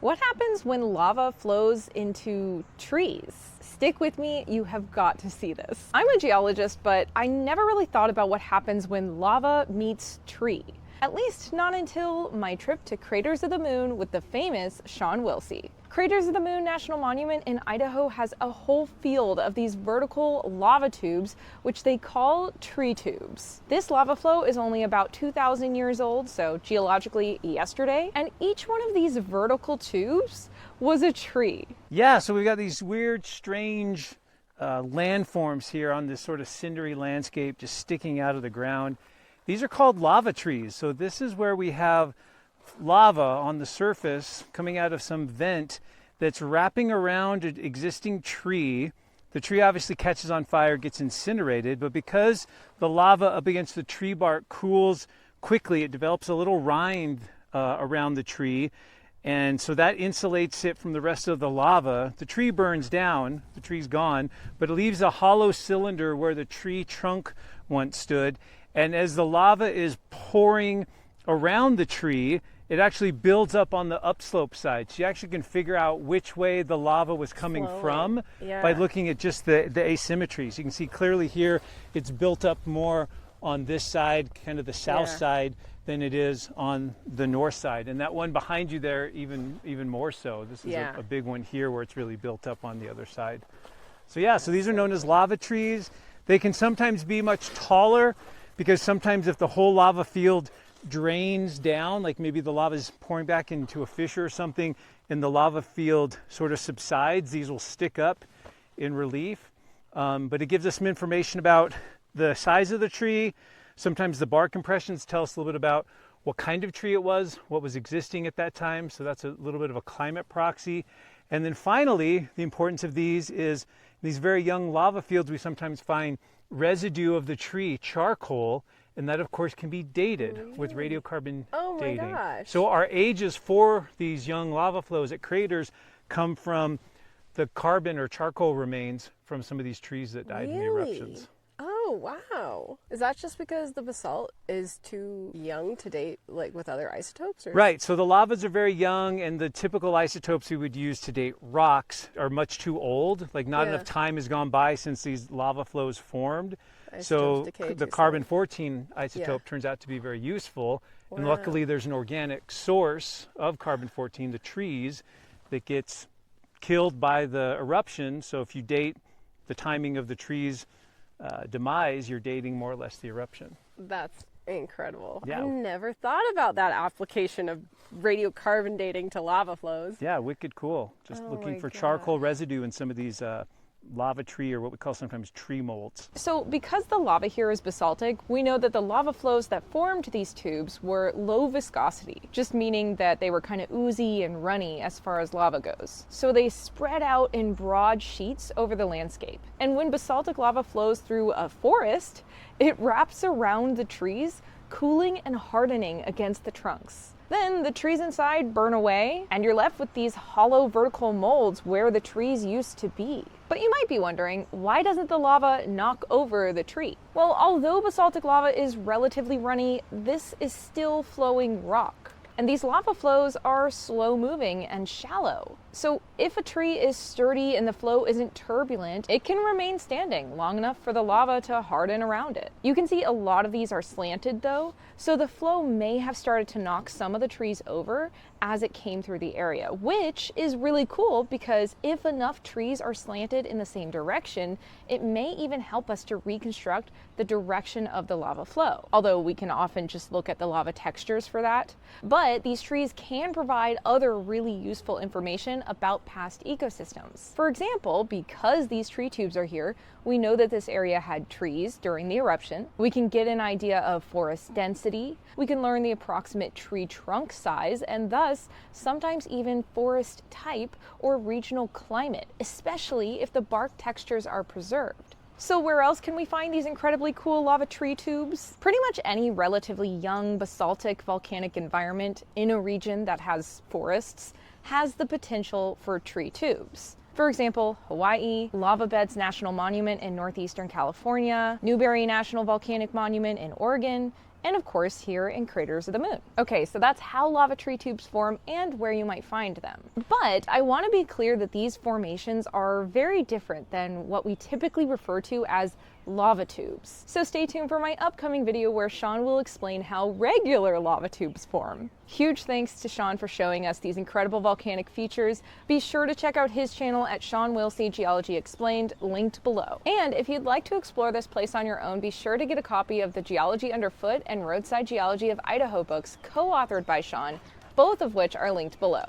What happens when lava flows into trees? Stick with me, you have got to see this. I'm a geologist, but I never really thought about what happens when lava meets tree. At least not until my trip to Craters of the Moon with the famous Sean Wilsey. Craters of the Moon National Monument in Idaho has a whole field of these vertical lava tubes, which they call tree tubes. This lava flow is only about 2,000 years old, so geologically yesterday, and each one of these vertical tubes was a tree. Yeah, so we've got these weird, strange landforms here on this sort of cindery landscape just sticking out of the ground. These are called lava trees. So this is where we have lava on the surface coming out of some vent that's wrapping around an existing tree. The tree obviously catches on fire, gets incinerated, but because the lava up against the tree bark cools quickly, it develops a little rind around the tree. And so that insulates it from the rest of the lava. The tree burns down, the tree's gone, but it leaves a hollow cylinder where the tree trunk once stood. And as the lava is pouring around the tree, it actually builds up on the upslope side. So you actually can figure out which way the lava was coming from by looking at just the asymmetries. You can see clearly here it's built up more on this side, kind of the south side, than it is on the north side. And that one behind you there, even more so. This is a big one here where it's really built up on the other side. So yeah, so these are known as lava trees. They can sometimes be much taller because sometimes if the whole lava field drains down, like maybe the lava is pouring back into a fissure or something, and the lava field sort of subsides, these will stick up in relief. But it gives us some information about the size of the tree. Sometimes the bark impressions tell us a little bit about what kind of tree it was, what was existing at that time. So that's a little bit of a climate proxy. And then finally, the importance of these is these very young lava fields, we sometimes find residue of the tree, charcoal, and that of course can be dated with radiocarbon dating. Gosh. So our ages for these young lava flows at craters come from the carbon or charcoal remains from some of these trees that died in the eruptions. Oh, wow. Is that just because the basalt is too young to date, like with other isotopes? Or? Right. So the lavas are very young, and the typical isotopes we would use to date rocks are much too old. Like not enough time has gone by since these lava flows formed. So the carbon-14 isotope turns out to be very useful. Wow. And luckily there's an organic source of carbon-14, the trees, that gets killed by the eruption. So if you date the timing of the trees' demise, you're dating more or less the eruption. That's incredible. Yeah. I never thought about that application of radiocarbon dating to lava flows. Yeah, wicked cool. Just looking for charcoal residue in some of these lava tree, or what we call sometimes tree molds. So because the lava here is basaltic, we know that the lava flows that formed these tubes were low viscosity, just meaning that they were kind of oozy and runny as far as lava goes. So they spread out in broad sheets over the landscape. And when basaltic lava flows through a forest, it wraps around the trees, cooling and hardening against the trunks. Then the trees inside burn away, and you're left with these hollow vertical molds where the trees used to be. But you might be wondering, why doesn't the lava knock over the tree? Well, although basaltic lava is relatively runny, this is still flowing rock. And these lava flows are slow moving and shallow. So if a tree is sturdy and the flow isn't turbulent, it can remain standing long enough for the lava to harden around it. You can see a lot of these are slanted though, so the flow may have started to knock some of the trees over as it came through the area, which is really cool because if enough trees are slanted in the same direction, it may even help us to reconstruct the direction of the lava flow. Although we can often just look at the lava textures for that. But these trees can provide other really useful information about past ecosystems. For example, because these tree tubes are here, we know that this area had trees during the eruption. We can get an idea of forest density. We can learn the approximate tree trunk size and thus sometimes even forest type or regional climate, especially if the bark textures are preserved. So where else can we find these incredibly cool lava tree tubes? Pretty much any relatively young basaltic volcanic environment in a region that has forests has the potential for tree tubes. For example, Hawaii, Lava Beds National Monument in northeastern California, Newberry National Volcanic Monument in Oregon, and of course here in craters of the moon. Okay, so that's how lava tree tubes form and where you might find them. But I want to be clear that these formations are very different than what we typically refer to as lava tubes. So stay tuned for my upcoming video where Sean will explain how regular lava tubes form. Huge thanks to Sean for showing us these incredible volcanic features. Be sure to check out his channel at Sean Wilsey Geology Explained, linked below. And if you'd like to explore this place on your own, be sure to get a copy of the Geology Underfoot and Roadside Geology of Idaho books co-authored by Sean, both of which are linked below.